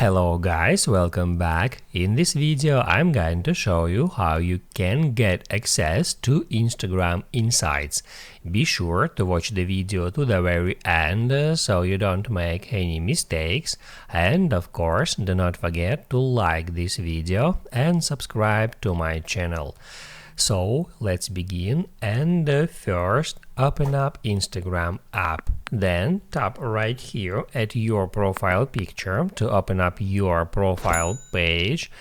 Hello guys, welcome back. In this video I'm going to show you how you can get access to Instagram Insights. Be sure to watch the video to the very end so you don't make any mistakes, and of course do not forget to like this video and subscribe to my channel. So let's begin, and first open up Instagram app. Then tap right here at your profile picture to open up your profile page.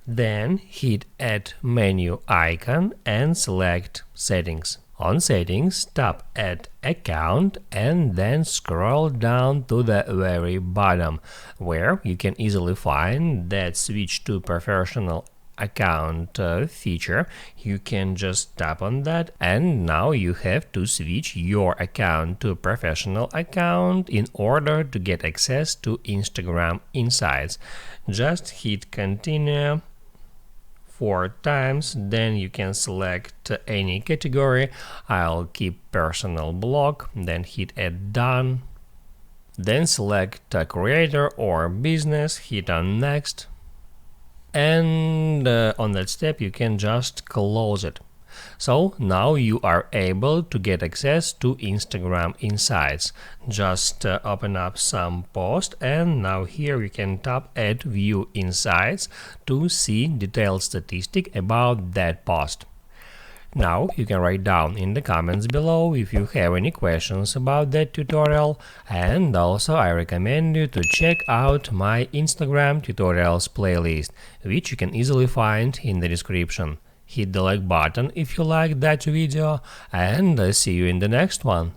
Then hit Add menu icon and select Settings. On Settings, tap Add Account and then scroll down to the very bottom, where you can easily find that Switch to Professional Account feature. You can just tap on that, and now you have to switch your account to professional account in order to get access to Instagram Insights. Just hit continue 4 times, then you can select any category. I'll keep personal blog, then hit add done, then select a creator or business, hit on next, and on that step you can just close it. So now you are able to get access to Instagram Insights. Just open up some post, and now here you can tap Add View Insights to see detailed statistic about that post. Now you can write down in the comments below if you have any questions about that tutorial, and also I recommend you to check out my Instagram tutorials playlist, which you can easily find in the description. Hit the like button if you like that video, and see you in the next one.